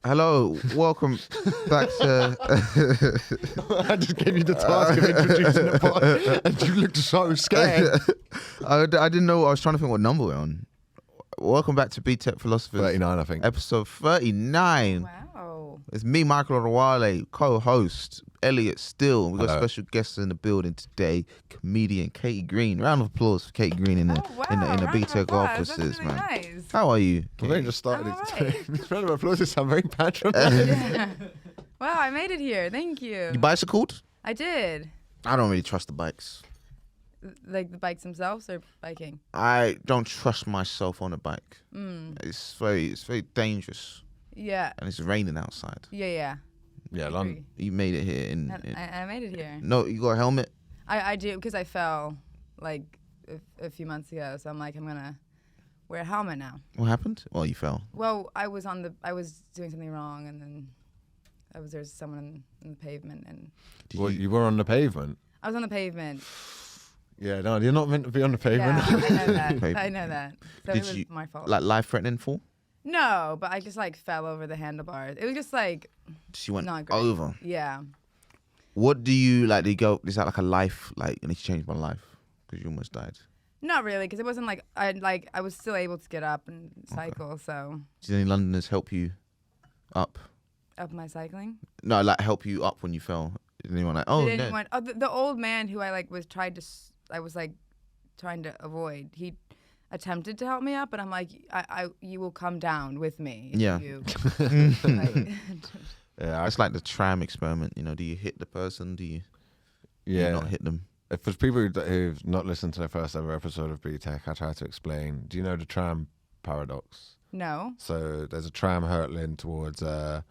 Hello, welcome back to... I just gave you the task of introducing the pod and you looked so scared. I didn't know. I was trying to think what number we're on. Welcome back to B-Tech Philosophers. 39, I think. Episode 39. Wow. It's me, Michael Odewale, co-host, Elliot Still. We've got Hello. special guests in the building today, comedian Katie Green. Round of applause for Katie Green in the B-Tech offices, really man. Nice. How are you? I've only just started. I'm alright. This round of applause is very patronising. Wow, I made it here. Thank you. You bicycled? I did. I don't really trust the bikes. Like the bikes themselves or biking? I don't trust myself on a bike. Mm. It's very dangerous, Yeah. and it's raining outside. Yeah. Yeah, London. You made it here And I made it here. No, you got a helmet? I do because I fell like a few months ago, so I'm like, I'm gonna wear a helmet now. What happened? Well, you fell. Well, I was doing something wrong, and then there's someone in the pavement, and Well, you were on the pavement. I was on the pavement. Yeah, no, you're not meant to be on the pavement. Yeah, I know that. Pavement. I know that. So Did it was you, my fault. like, life-threatening fall? No, but I just like fell over the handlebars. It was just like, She went Not great. over. yeah. What do you, like, do you go, is that like a life, like, I need to change my life? Because you almost died. Not really, because it wasn't like I was still able to get up and cycle. So Did any Londoners help you up? up my cycling. No, like, help you up when you fell? Did anyone like, oh, Did no. anyone? Oh, the old man who I like was trying to avoid. He attempted to help me up, but I'm like, you will come down with me. If Yeah. You, Yeah, It's like the tram experiment, you know, do you hit the person? Do you not hit them? If there's people who've not listened to the first ever episode of B-Tech, I try to explain. Do you know the tram paradox? no. So there's a tram hurtling towards a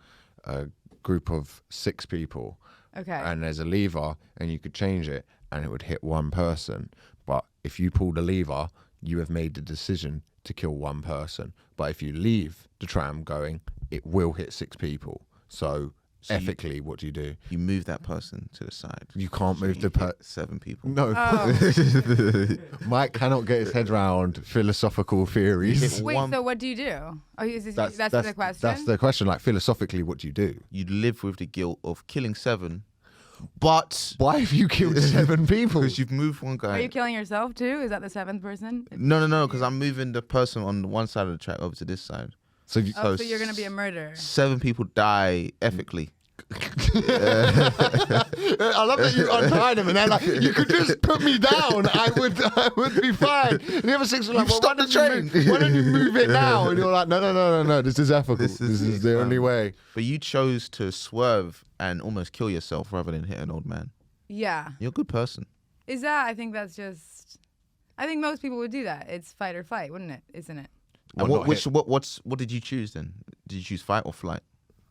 group of 6 people. Okay. And there's a lever, and you could change it, and it would hit one person. But if you pull the lever, you have made the decision to kill one person. But if you leave the tram going, it will hit 6 people. So ethically, what do? You move that person to the side. You can't So move you the hit 7 people. No. Oh. Mike cannot get his head around philosophical theories. Wait. one- So what do you do? Oh, that's the question. That's the question. Like, philosophically, what do you do? You live with the guilt of killing 7, but Why have you killed 7 people? because you've moved one Are guy. you killing yourself too? Is that the 7th person? No, because I'm moving the person on one side of the track over to this side. So Oh, so you're gonna be a murderer. 7 people die ethically. I love that you untied him and they're like, you could just put me down. I would be fine. And the other 6 were like, You've stopped the train. Why don't you move it now? And you're like, no. This is ethical. This is the only way. But you chose to swerve and almost kill yourself rather than hit an old man. Yeah. You're a good person. Is that? I think that's just. I think most people would do that. It's fight or flight, wouldn't it? Isn't it? And Well, what did you choose then? Did you choose fight or flight?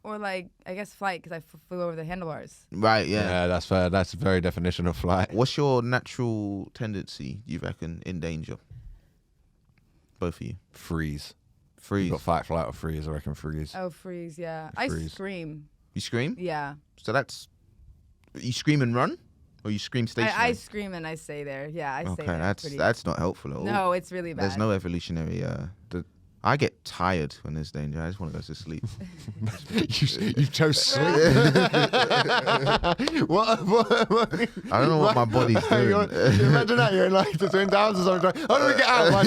Or like, I guess flight because I flew over the handlebars. Right, yeah. Yeah, that's fair. That's the very definition of flight. What's your natural tendency, you reckon, in danger? Both of you. Freeze. Freeze. You got fight, flight, or freeze. I reckon freeze. Oh, freeze! Yeah, I Freeze. scream. You scream? Yeah, So that's... You scream and run? Or you scream stationary? I scream and I stay there. Yeah, I stay Okay, there. that's not helpful at all. No, it's really bad. There's no evolutionary... I get tired when there's danger. I just want to go to sleep. you chose sleep. what? I don't know what my body's doing. Imagine that you're in like the Twin Towers or something. How do we get out? I'm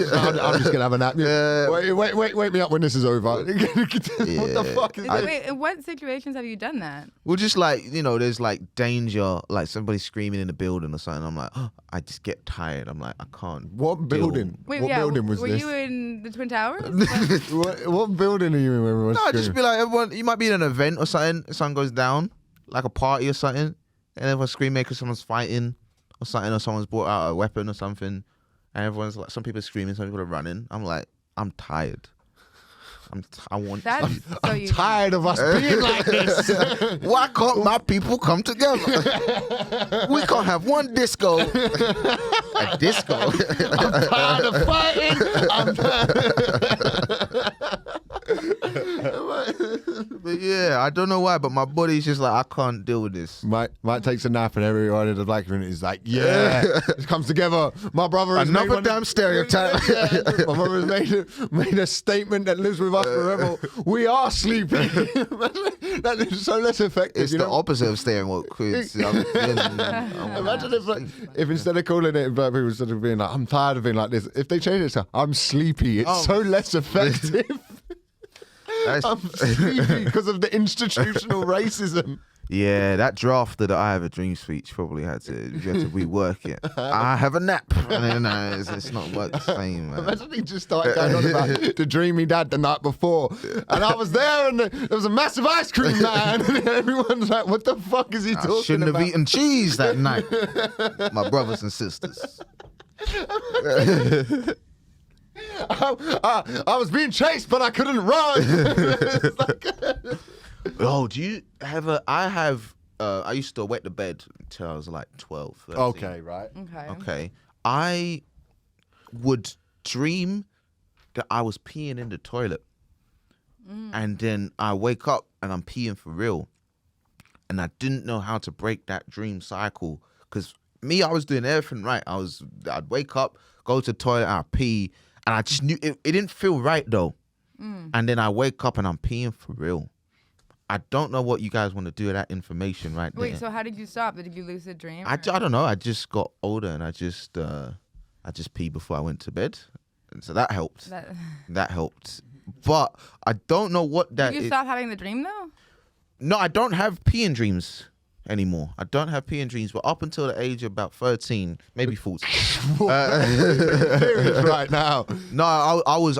just gonna have a nap. Wait me up when this is over. What the fuck is this? Wait, in what situations have you done that? Well, just like, you know, there's like danger, like somebody screaming in the building or something. I'm like, oh, I just get tired. I'm like, I can't. What building? Wait, What yeah, building was were this? you in the Twin Towers? What building are you in when everyone's No, screaming? just be like, everyone, you might be in an event or something, something goes down, like a party or something, and everyone's screaming because someone's fighting or something, or someone's brought out a weapon or something, and everyone's like, some people are screaming, some people are running. I'm like, I'm tired. I'm tired of us being like this. Why can't my people come together? We can't have one disco. A disco. I'm tired of fighting. I'm tired. But yeah, I don't know why, but my body's just like, I can't deal with this. Mike takes a nap and everyone in the black community is like, yeah, it comes together. My brother has Another damn stereotype. My brother has made a statement that lives with us forever. We are sleepy. That is so less effective. It's the opposite of staying woke. Imagine if instead of calling it black people, instead of being like, I'm tired of being like this, if they change it to I'm sleepy, it's so less effective. I'm sleepy because of the institutional racism. Yeah, that draft of the I Have a Dream speech probably you had to rework it. I have a nap. It's not work the same, man. Imagine he just started going on about the dream he had the night before. And I was there and there was a massive ice cream man. And everyone's like, what the fuck is he talking about? I shouldn't have eaten cheese that night. My brothers and sisters. I was being chased, but I couldn't run. Oh, do you have I used to wet the bed until I was like 12. 13. Okay, right. Okay. I would dream that I was peeing in the toilet. And then I wake up and I'm peeing for real. And I didn't know how to break that dream cycle. Because I was doing everything right. I'd wake up, go to the toilet, I'd pee. And I just knew it didn't feel right though. And then I wake up and I'm peeing for real. I don't know what you guys want to do with that information right there. Wait, so how did you stop? Did you lucid dream? I don't know. I just got older and I just peed before I went to bed. And so that helped. That helped. But I don't know what that is. Did you stop having the dream though? No, I don't have peeing dreams anymore. I don't have peeing dreams, but up until the age of about 13, maybe 14. Serious right now. No, I was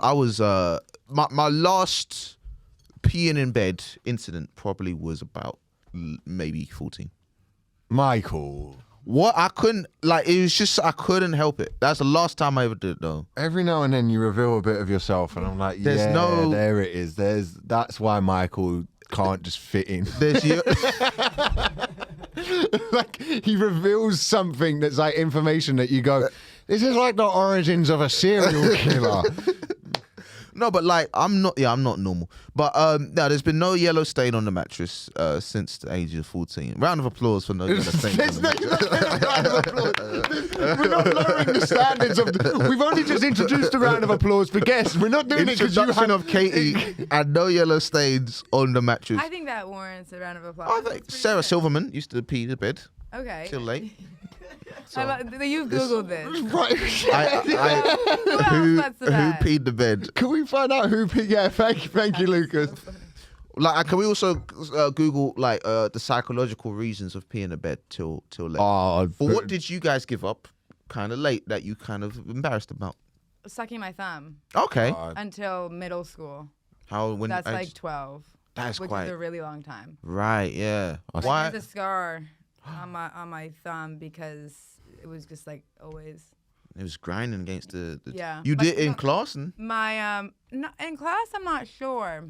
my last peeing in bed incident probably was about maybe 14. Michael. What? I couldn't, it was just, I couldn't help it. That's the last time I ever did it though. Every now and then you reveal a bit of yourself and I'm like, there it is. That's why Michael can't just fit in. Like he reveals something that's like information that you go, this is like the origins of a serial killer. No, but I'm not normal. But no, there's been no yellow stain on the mattress since the age of 14. Round of applause for no yellow stain on the mattress. We're not lowering the standards of we've only just introduced a round of applause for guests. We're not doing it because you had of Katie and no yellow stains on the mattress. I think that warrants a round of applause. I think Sarah Silverman used to pee the bed Okay. till late. So, you've Googled this. Right. who peed the bed? Can we find out who peed? Yeah, thank you, Lucas. Can we also Google the psychological reasons of peeing the bed till late? But what did you guys give up kind of late that you kind of embarrassed about? Sucking my thumb. Okay. Until middle school. That's like 12. That's which is a really long time. Right. Yeah. Why? There's a scar on my thumb because it was just like always. It was grinding against the yeah. You did it in class? My no, in class I'm not sure.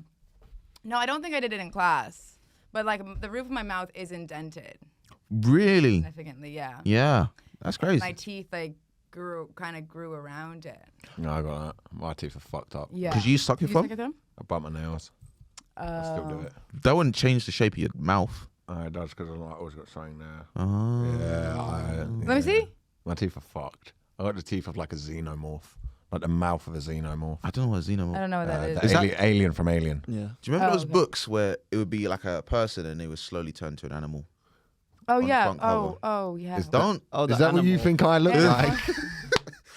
No, I don't think I did it in class. But the roof of my mouth is indented. Really? Significantly, yeah. Yeah. That's crazy. My teeth grew around it. No, I got that. My teeth are fucked up. Yeah. Because you suck your thumb? I bite my nails. I still do it. That wouldn't change the shape of your mouth. It does because I've always got something there. Oh. Yeah. Let me see. My teeth are fucked. I got the teeth of like a xenomorph. Like the mouth of a xenomorph. I don't know what a xenomorph. I don't know what that is. The alien from Alien. Yeah. Do you remember those books where it would be like a person and they would slowly turn to an animal? Oh yeah. Oh yeah. Is that what you think I look like?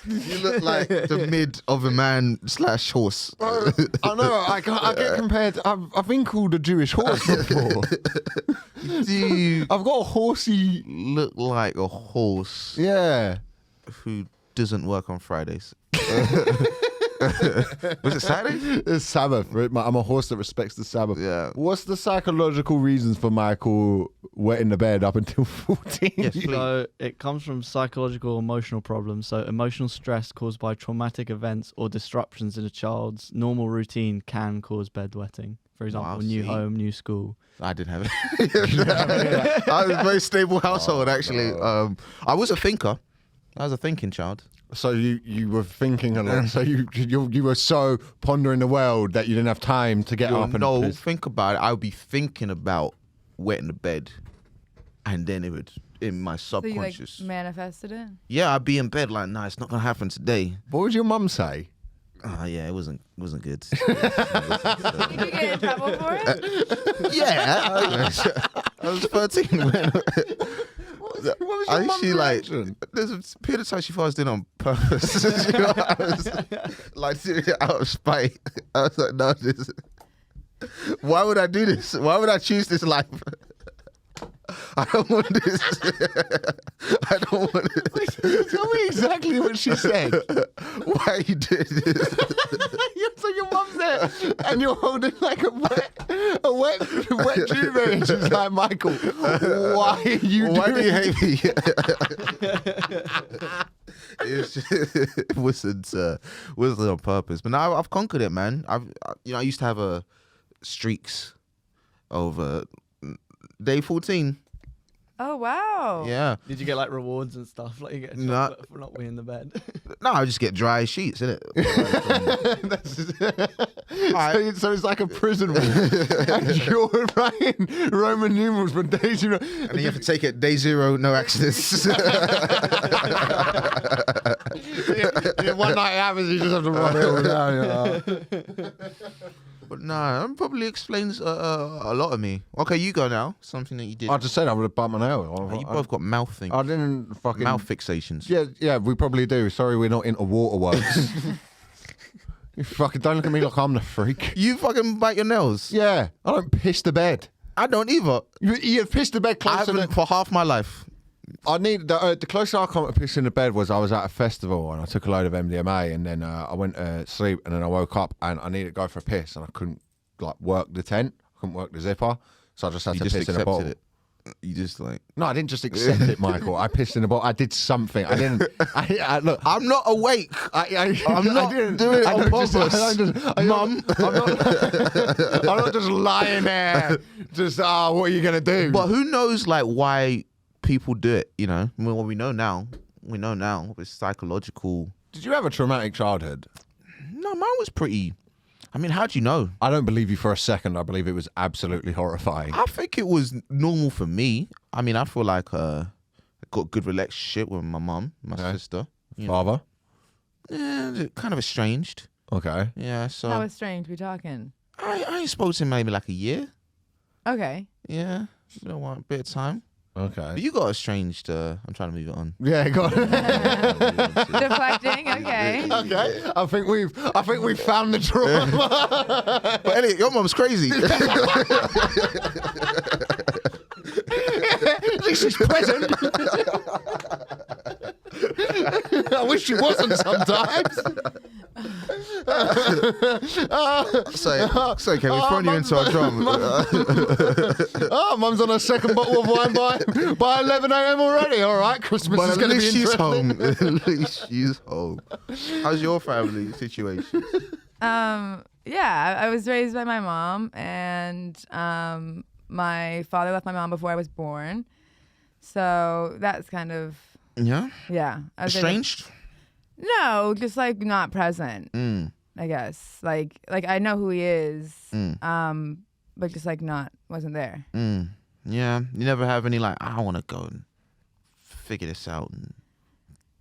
You look like the mid of a man / horse. I know. I get compared. I've been called a Jewish horse before. Dude, I've got a horsey. Look like a horse. Yeah. Who doesn't work on Fridays? Was it Saturday? It's Sabbath. Right? I'm a horse that respects the Sabbath. Yeah. What's the psychological reasons for Michael wetting the bed up until 14? Yes, so it comes from psychological emotional problems. So emotional stress caused by traumatic events or disruptions in a child's normal routine can cause bedwetting. For example, new home, new school. I didn't have it. I was a very stable household, actually. No. I was a thinker. I was a thinking child. So you were thinking a lot. So you were so pondering the world that you didn't have time to get up and think about it. I would be thinking about wetting the bed, and then it would in my subconscious. So you manifested it? Yeah, I'd be in bed like, nah, it's not gonna happen today. What would your mum say? Oh yeah, it wasn't good. Did you get in trouble for it? Yeah, I was 13 when. What was I your think she mum's like. reaction? There's a period of time she thought I was doing it on purpose. You know, I was, like doing it out of spite. I was like, no, this. Why would I do this? Why would I choose this life? I don't want this. I don't want it. Tell me exactly what she said. Why are you doing this? So your mum's there, and you're holding like a wet duvet, and she's like, Michael, why are you Why do doing you hate me? It wasn't on purpose, but now I've conquered it, man. I used to have streaks over day 14. Oh wow. Yeah. Did you get like rewards and stuff? Like you get a No. chocolate for not weeing the bed? No, I just get dry sheets, innit? So it's like a prison wall. And you're writing Roman numerals for day 0. And then you have to take it day 0, no accidents. One night it happens, you just have to run it all down. But nah, that probably explains a lot of me. Okay, you go now. Something that you did. I just said I would have bumped my nail. You both got mouth things. I didn't fucking... Mouth fixations. Yeah, we probably do. Sorry, we're not into waterworks. You fucking don't look at me like I'm the freak. You fucking bite your nails. Yeah, I don't piss the bed. I don't either. You pissed the bed I closer haven't than... for half my life. I need the closest I come to pissing the bed was I was at a festival and I took a load of MDMA and then I went to sleep and then I woke up and I needed to go for a piss and I couldn't like work the tent. I couldn't work the zipper, so I just had You to just piss in a bottle. accepted it. You just like. No, I didn't just accept it, Michael. I pissed in a bottle. I did something. I didn't. Look. I'm not awake. I'm not doing it on purpose. Mum. I'm not just lying there. Just what are you gonna do? But who knows like why people do it? You know, I mean, what we know now. It's psychological. Did you have a traumatic childhood? No, mine was pretty. I mean, how do you know? I don't believe you for a second. I believe it was absolutely horrifying. I think it was normal for me. I mean, I feel like I got a good relationship with my mum, my sister. Father? Yeah, kind of estranged. Okay. Yeah, so How strange we talking. I ain't spoke to him maybe like a year. Okay. Yeah, you know what, a bit of time. Okay. But you got estranged. I'm trying to move it on. Yeah, go on. Deflecting. Okay. Okay. I think we've found the trauma. But Elliot, your mum's crazy. At least she's present. I wish she wasn't sometimes. Sorry, Kevin, we're throwing you into our drama. Mum's on her second bottle of wine by 11 a.m. already. All right, Christmas But is at going to be least she's interesting. home. At least she's home. How's your family situation? Yeah, I was raised by my mom, and my father left my mom before I was born. So that's kind of Yeah? I was Estranged? No, just like not present. I guess like I know who he is, but just like wasn't there. Yeah. You never have any like, I want to go and figure this out.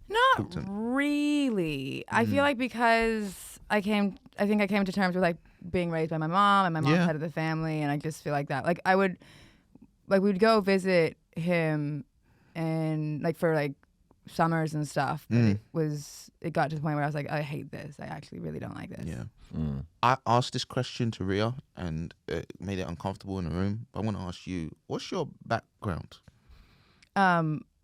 Not really. I feel like because I think I came to terms with like being raised by my mom and my mom's head of the family, and I just feel like that. Like we'd go visit him and like for like summers and stuff. But it got to the point where I was like, I hate this. I actually really don't like this. Yeah. I asked this question to Ria and it made it uncomfortable in the room. But I want to ask you, what's your background?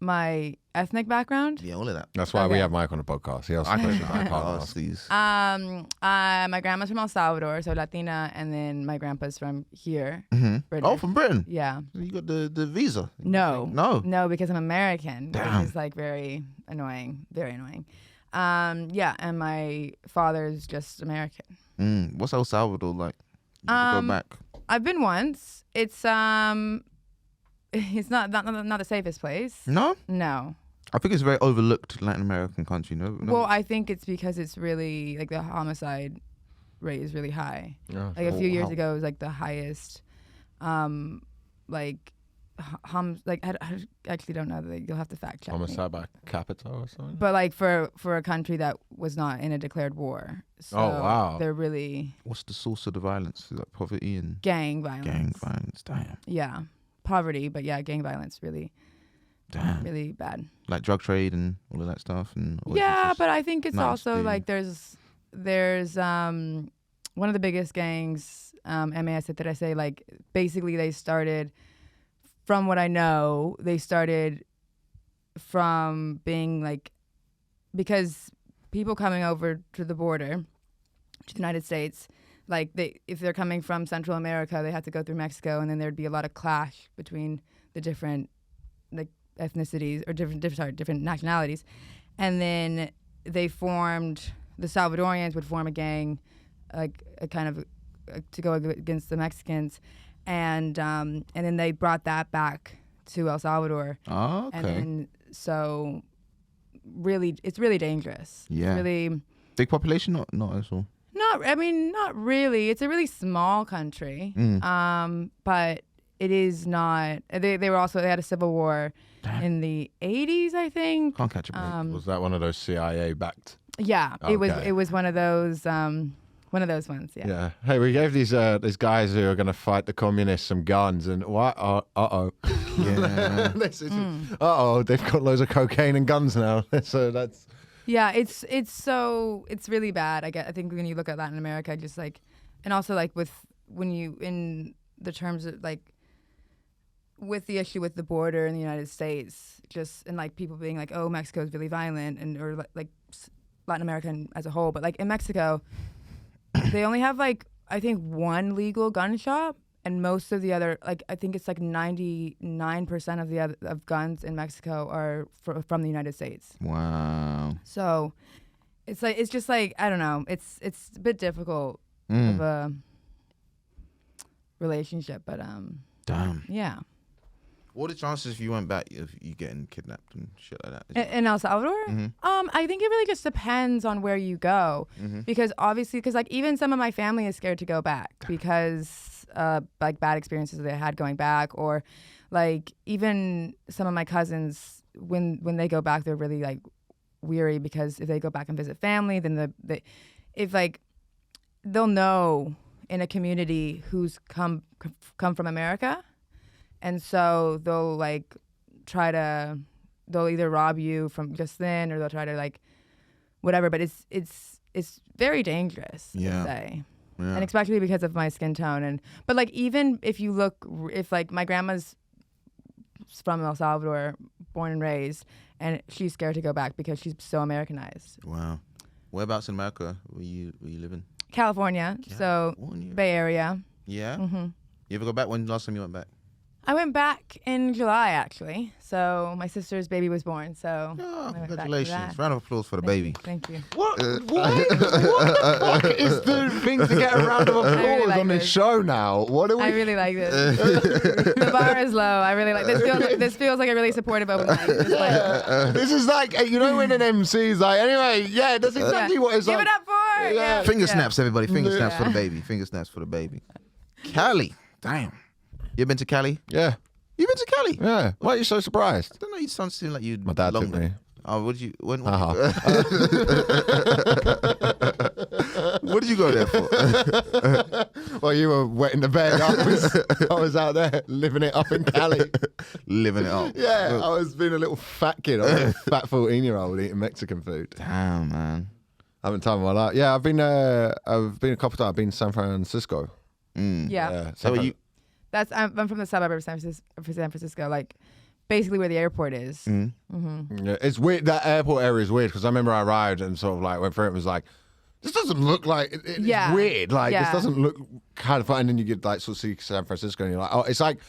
My ethnic background. Yeah, all of that. That's why we have Mike on the podcast. He asked the question. I can't Ask ask. these. My grandma's from El Salvador, so Latina, and then my grandpa's from here. British. Oh, from Britain? Yeah. You got the visa? No. No. Because I'm American, Damn. which is like very annoying. Yeah, and my father's just American. What's El Salvador like? You go back. I've been once. It's not the safest place. No? No. I think it's a very overlooked Latin American country. No. Well, I think it's because it's really like the homicide rate is really high. Yeah. Like a few years how- ago, it was like the highest, like I actually don't know. You'll have to fact check me. Homicide by capita or something. But like for a country that was not in a declared war. So Oh, wow. They're really What's the source of the violence? Is that poverty and gang violence. gang violence? Damn. Yeah, poverty, but yeah, gang violence really, Damn. really bad. Like drug trade and all of that stuff. Or is it Yeah, just but I think it's nice also to- like there's one of the biggest gangs, MAS, like basically they started, from what I know, they started from being like, because people coming over to the border to the United States, like if they're coming from Central America, they have to go through Mexico, and then there'd be a lot of clash between the different like ethnicities or different nationalities, and then the Salvadorians would form a gang, like a kind of to go against the Mexicans, and then they brought that back to El Salvador. Oh, okay. And then, so really, it's really dangerous. Yeah. It's really Big population? Not at all. not really. It's a really small country. But it is not. They had a civil war in the 80s, I think. Can't catch a break. Was that one of those CIA backed? Yeah, Okay. it was one of those ones. Yeah. Yeah. Hey, we gave these guys who are going to fight the communists some guns, and what? Uh-oh. Yeah. Uh-oh, they've got loads of cocaine and guns now. So that's... Yeah, it's really bad. I think when you look at Latin America, just like, and also like when you in the terms of like with the issue with the border in the United States, just and like people being like, oh, Mexico is really violent, and or like Latin America as a whole, but like in Mexico, they only have like I think one legal gun shop, and most of the other, like I think it's like 99% of the of guns in Mexico are from the United States. Wow. So it's just like I don't know. It's a bit difficult of a relationship, but Damn. yeah. What are the chances if you went back of you getting kidnapped and shit like that? In El Salvador, I think it really just depends on where you go, because obviously, because like even some of my family is scared to go back because like bad experiences they had going back, or like even some of my cousins when they go back they're really like weary because if they go back and visit family, then if like they'll know in a community who's come from America. And so they'll like they'll either rob you from just then, or they'll try to like whatever. But it's very dangerous. Yeah. I'd say. Yeah. And especially because of my skin tone. But like even if you look, if like my grandma's from El Salvador, born and raised, and she's scared to go back because she's so Americanized. Wow. Whereabouts in America were you living? California. So Bay Area. Yeah. You ever go back? When last time you went back? I went back in July, actually. So my sister's baby was born. So Oh, I went back to congratulations! that. Round of applause for the baby. Thank you. What the fuck is the thing to get a round of applause really like on this this. show now? What are we... I really like this. The bar is low. I really like this. This feels like a really supportive open mic. Just like, This is like, you know when an MC is like, anyway, yeah, that's exactly what it's give like. it up for. Yeah. Finger snaps, everybody. Finger Yeah. snaps for the baby. Finger snaps for the baby. Cali. Damn. You been to Cali? Yeah, You been to Cali? yeah. Why are you so surprised? I don't know. You sound seem like you. My dad took me. Oh, what did you? When? Uh-huh. What did you go there for? Well, you were wetting the bed. I was out there living it up in Cali. Living it up. Yeah, I was being a little fat kid. I was a fat 14-year-old eating Mexican food. Damn, man. Having time of my life. Yeah, I've been a couple of times. I've been to San Francisco. Yeah. So you? I'm from the suburb of San Francisco, like basically where the airport is. Yeah, it's weird. That airport area is weird because I remember I arrived and sort of like went through it and was like, this doesn't look like it's weird. Like this doesn't look kind of fun. And then you get like sort of see San Francisco and you're like, oh, it's like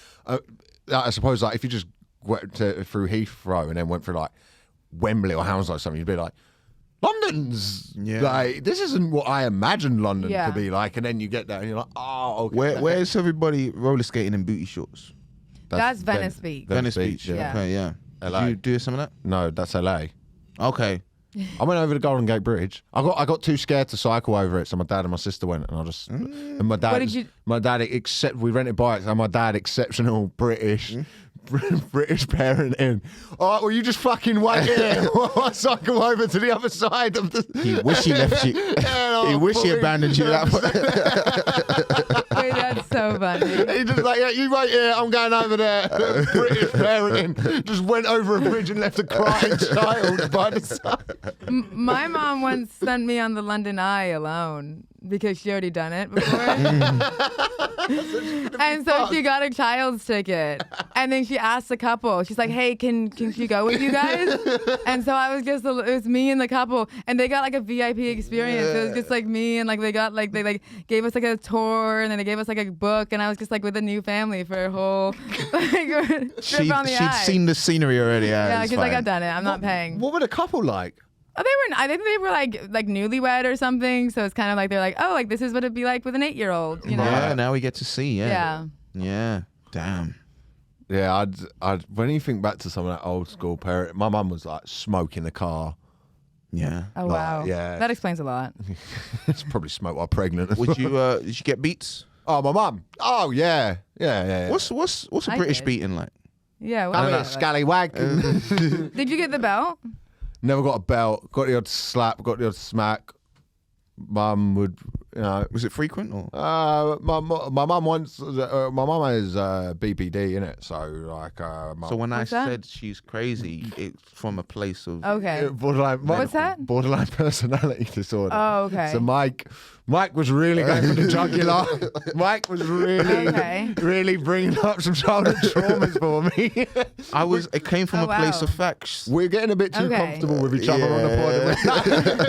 I suppose like if you just went through Heathrow and then went through like Wembley or Hounslow or something, you'd be like, London's like this isn't what I imagined London to be like. And then you get there and you're like, oh, okay. Where's everybody roller skating in booty shorts? That's Venice Beach. Venice Beach. Yeah. Okay, yeah. LA. Did you do some of that? No, that's LA. Okay. I went over the Golden Gate Bridge. I got too scared to cycle over it, so my dad and my sister went, and I just and my dad. What did you- My dad we rented bikes, and my dad, exceptional British, British parenting. All right, well, you just fucking wait here while I cycle over to the other side of the... He wish he left you. He wish he abandoned you that way. Wait, that's so funny. He just like, yeah, you wait here, I'm going over there. British parenting. Just went over a bridge and left a crying child by the side. My mom once sent me on the London Eye alone because she already done it before. And so she got a child's ticket. And then she asked the couple, she's like, hey, can she go with you guys? And so I was just, it was me and the couple, and they got like a VIP experience. It was just like me, and like they got like, they like gave us like a tour, and then they gave us like a book, and I was just like with a new family for a whole like, trip on the She'd eye. seen the scenery already. Yeah, it's because like fine. I've done it. I'm not paying. What were the couple like? Oh, I think they were like newlywed or something. So it's kind of like they're like, oh, like this is what it'd be like with an 8-year-old, you know? Yeah, now we get to see. Yeah. Yeah. Damn. Yeah, I'd when you think back to some of that old school parent, my mum was like smoking the car. Yeah. Oh Like, wow. yeah. That explains a lot. It's probably smoked while pregnant. as Did well. you get beats? Oh, my mum. Oh, yeah. Yeah. What's a I British did. beating like? Yeah. I What mean, scallywag. did you get the belt? Never got a belt. Got the odd slap. Got the odd smack. Mum would, you know. Was it frequent or? My mum once. My mum has BPD in it, so like. So when What's I that? said she's crazy, it's from a place of. Okay. borderline. What's that? Borderline personality disorder. Oh, okay. So Mike was really going for the jugular. Mike was really, Okay. really bringing up some childhood traumas for me. It came from Oh, a place wow. of facts. We're getting a bit too Okay. comfortable with each other on the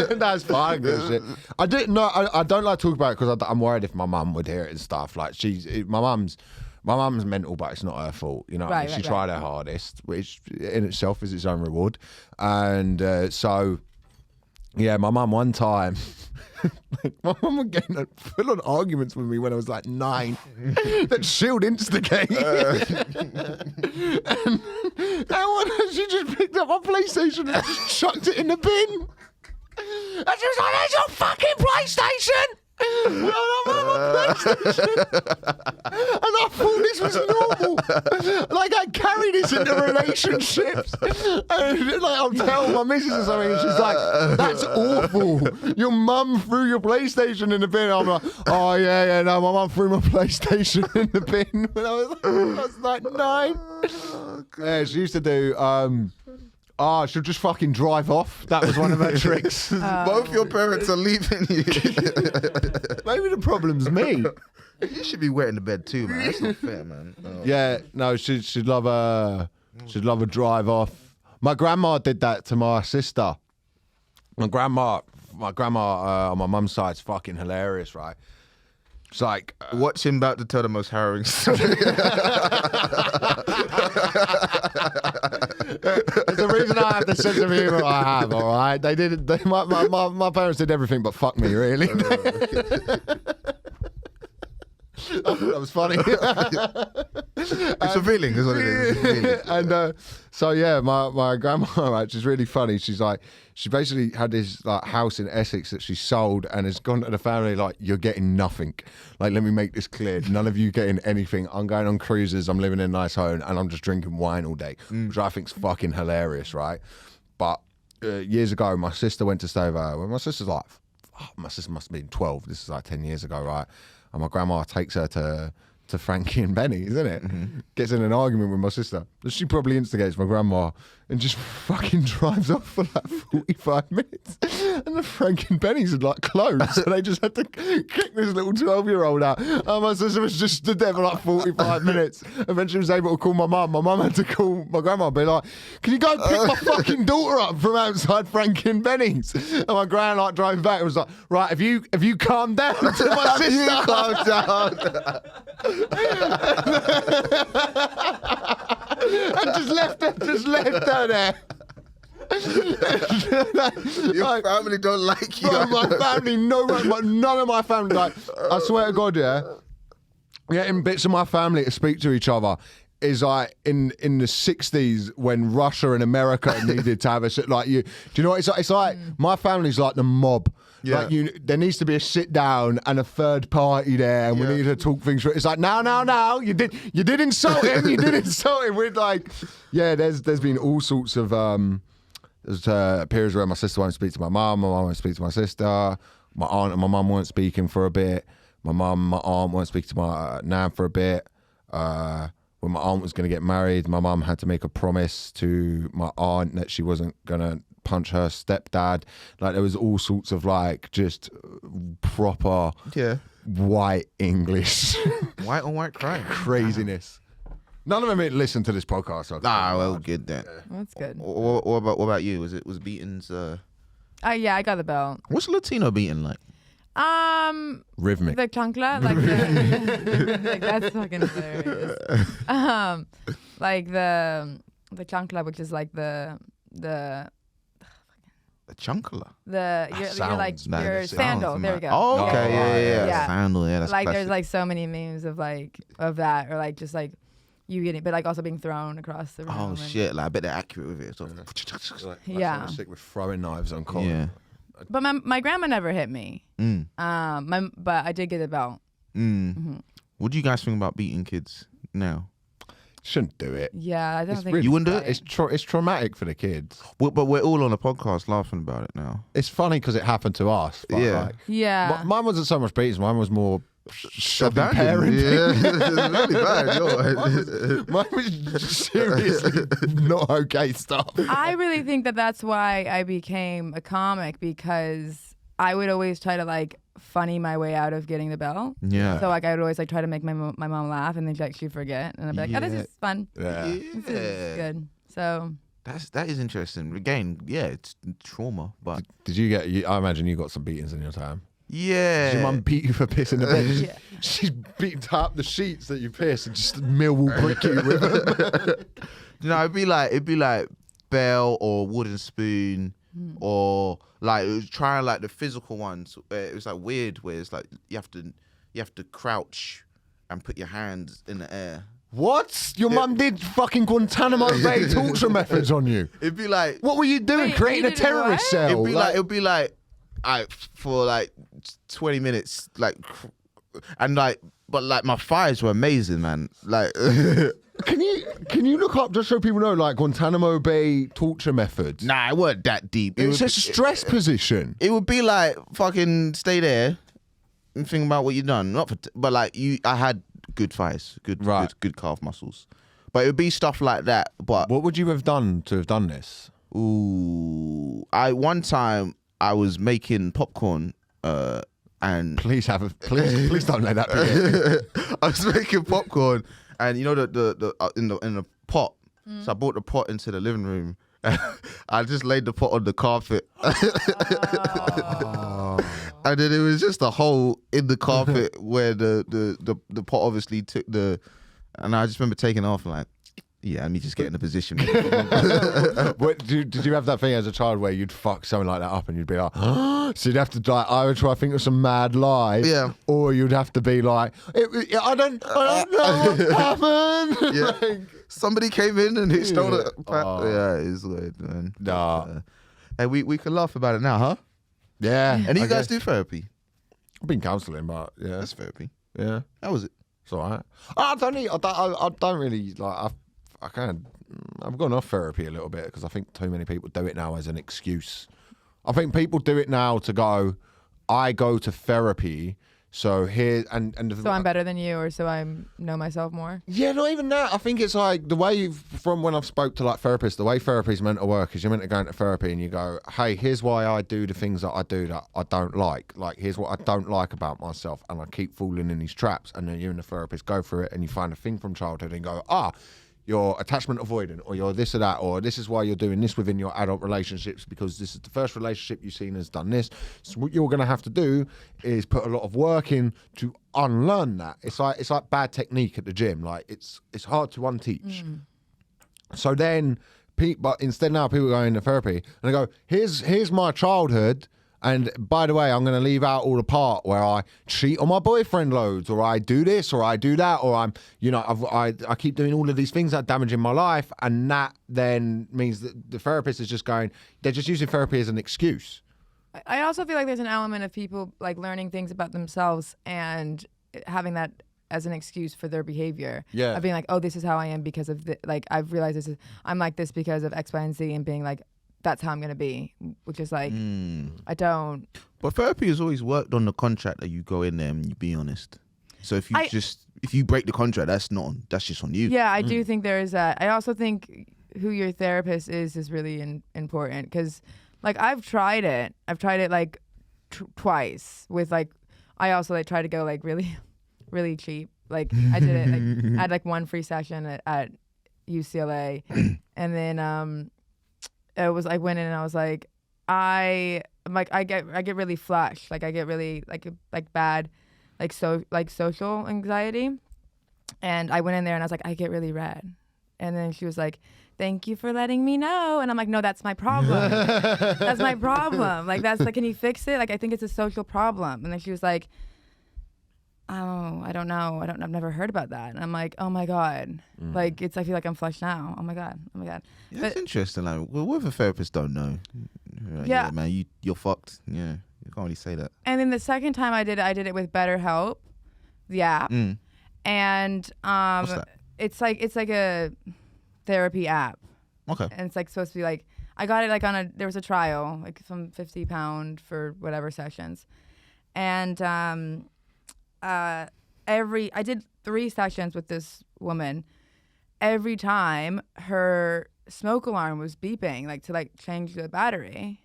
pod. That's fine. Good shit. I don't like talking about it because I'm worried if my mum would hear it and stuff. Like my mum's mental, but it's not her fault. You know, Right, she right, tried her hardest, which in itself is its own reward. And so, yeah, my mum one time. My mum was getting full-on arguments with me when I was like 9 that she'll instigate. And that one, she just picked up my PlayStation and just chucked it in the bin. And she was like, "There's your fucking PlayStation!" And I thought this was normal. Like I carry this into relationships. And like I'll tell my missus or something, and she's like, "That's awful. Your mum threw your PlayStation in the bin." I'm like, "Oh yeah, no, my mum threw my PlayStation in the bin when I was like 9." Yeah, she used to do. She'll just fucking drive off. That was one of her tricks. Both your parents are leaving you. Maybe the problem's me. You should be wet in the bed too, man. That's not fair, man. Oh. Yeah, no, she'd love a drive off. My grandma did that to my sister. My grandma on my mum's side is fucking hilarious, right? It's like Watch him about to tell the most harrowing story. There's a reason I have the sense of humour I have. All right, my parents did everything but fuck me, really. That was funny. It's revealing, is what it is. It's revealing. And so yeah, my grandma, right, she's really funny. She basically had this like house in Essex that she sold and has gone to the family like, "You're getting nothing. Like, let me make this clear. None of you getting anything. I'm going on cruises. I'm living in a nice home, and I'm just drinking wine all day," which I think's fucking hilarious, right? But years ago, my sister went to stay over. When my sister's like, my sister must have been 12. This is like 10 years ago, right? And my grandma takes her to Frankie and Benny's, isn't it? Mm-hmm. Gets in an argument with my sister. She probably instigates my grandma and just fucking drives off for like 45 minutes. And the Frankie and Benny's had like closed. So they just had to kick this little 12-year-old out. And my sister was just stood there for like 45 minutes. Eventually she was able to call my mum. My mum had to call my grandma and be like, "Can you go pick my fucking daughter up from outside Frankie and Benny's?" And my gran like drove back and was like, "Right, have you calmed down?" To my sister. You calm down. And just left her there. Your family don't like you. Bro, my family, none of my family, like, I swear to God, yeah, getting bits of my family to speak to each other is like in the 60s when Russia and America needed to have a shit like you. Do you know what it's like? It's like my family's like the mob. Yeah. Like there needs to be a sit down and a third party there, and we need to talk things through. It's like now, you did insult him. You did insult him. We're like, there's been all sorts of there's periods where my sister won't speak to my mum won't speak to my sister, my aunt and my mum weren't speaking for a bit, my aunt won't speak to my nan for a bit. When my aunt was going to get married, my mum had to make a promise to my aunt that she wasn't going to punch her stepdad. Like there was all sorts of like just proper white English. White on white crime. Craziness. None of them listen to this podcast. So well, good then. That's good. What about you? Was beatings? Yeah, I got the belt. What's Latino beating like? Rhythmic. The chancla, like the, like that's fucking hilarious. Like the chancla, which is like the chancla. You're like Sounds, man. your It sandal. sounds There we go. Oh, okay, Yeah. Sandal, yeah, that's Like classic. there's like so many memes of that, or like just like you getting, but like also being thrown across the room. Oh and- shit! Like I bet they're accurate with it. So. Yeah. Sick with throwing knives on call. Yeah. But my grandma never hit me. Mm. But I did get a belt. Mm. What do you guys think about beating kids now? Shouldn't do it. Yeah, I don't It's think really- You wouldn't do right. it? It's traumatic for the kids. But we're all on a podcast laughing about it now. It's funny because it happened to us. But Yeah. like, Yeah. mine wasn't so much beatings. Mine was more shoving Abandoned. parenting. Yeah, it's really bad. Mine was seriously not okay stuff. I really think that's why I became a comic, because I would always try to like funny my way out of getting the belt. Yeah. So like I would always like try to make my mom laugh, and then she'd forget, and I'd be like, oh, this Yeah. is fun. Yeah. This is good. So That is interesting. Again, yeah, it's trauma, but Did you get? I imagine you got some beatings in your time. yeah. Did your mum beat you for pissing the bed? Yeah. She's beaten up the sheets that you piss and just Millwall brick you with them. No, it'd be like bell or wooden spoon, or like it was trying like the physical ones. It was like weird, where it's like you have to crouch and put your hands in the air. What? Your mum did fucking Guantanamo Bay torture methods on you? It'd be like What were you doing? Wait, Creating you a did terrorist what? cell? it'd be like for like 20 minutes, like, and like, but like my thighs were amazing, man. Like, Can you look up just so people know, like Guantanamo Bay torture methods? nah, it wasn't that deep. It's a stress position. It would be like fucking stay there and think about what you done. Not for, but like I had good thighs, good calf muscles. But it would be stuff like that. But What would you have done to have done this? one time I was making popcorn, and Please don't let that be it. I was making popcorn, and you know the in the pot. So I brought the pot into the living room. I just laid the pot on the carpet. And then it was just a hole in the carpet where the pot obviously took the, and I just remember taking off and like, yeah, let me just get in a position. Did you have that thing as a child where you'd fuck something like that up and you'd be like, so you'd have to like either try to think of some mad lie, Yeah. or you'd have to be like, I don't know what happened. Yeah. Like, Somebody came in and he stole it. Oh. Yeah, it's weird, man. Nah. Hey, we can laugh about it now, huh? yeah. And you I guys guess. do therapy? I've been counselling, but yeah, That's therapy. yeah, How was it? it's all right. I don't really like. I've gone off therapy a little bit because I think too many people do it now as an excuse. I think people do it now to go, I go to therapy, so here and so I'm better than you, or so I know myself more. Yeah, not even that. I think it's like the way from when I've spoke to like therapists, the way therapy's meant to work is you're meant to go into therapy and you go, hey, here's why I do the things that I do that I don't like. Like, here's what I don't like about myself, and I keep falling in these traps. And then you and the therapist go through it and you find a thing from childhood and go, you're attachment avoidant, or you're this or that, or this is why you're doing this within your adult relationships because this is the first relationship you've seen has done this. So what you're going to have to do is put a lot of work in to unlearn that. It's like bad technique at the gym. Like it's hard to unteach. So then, but instead now people go into therapy and they go, here's my childhood. And by the way, I'm going to leave out all the part where I cheat on my boyfriend loads, or I do this, or I do that, or I'm, I keep doing all of these things that are damaging my life. And that then means that the therapist is just going, they're just using therapy as an excuse. I also feel like there's an element of people like learning things about themselves and having that as an excuse for their behavior. Yeah. Of being like, oh, this is how I am because of like I've realized I'm like this because of X, Y, and Z, and being like, that's how I'm gonna be, which is like I don't. But therapy has always worked on the contract that you go in there and you be honest. So if you break the contract, that's just on you. Yeah, I do think there is that. I also think who your therapist is really important because like I've tried it like twice with like I also like try to go like really really cheap. Like I did it like I had like one free session at UCLA and then it was I went in and I was like I get really flushed, like I get really like bad like social anxiety, and I went in there and I was like I get really red, and then she was like, thank you for letting me know, and I'm like, no, that's my problem. That's my problem. Like that's like, can you fix it? Like I think it's a social problem. And then she was like, oh, I don't know. I've never heard about that. And I'm like, oh my God. Like I feel like I'm flushed now. Oh my God. Yeah, it's interesting. Like, well, what if a therapist don't know? Yeah, man, you're fucked. Yeah, you can't really say that. And then the second time I did it with BetterHelp, the app, and What's that? it's like a therapy app. Okay. And it's like supposed to be like I got it like there was a trial like some £50 for whatever sessions, and I did 3 sessions with this woman. Every time her smoke alarm was beeping, like to like change the battery.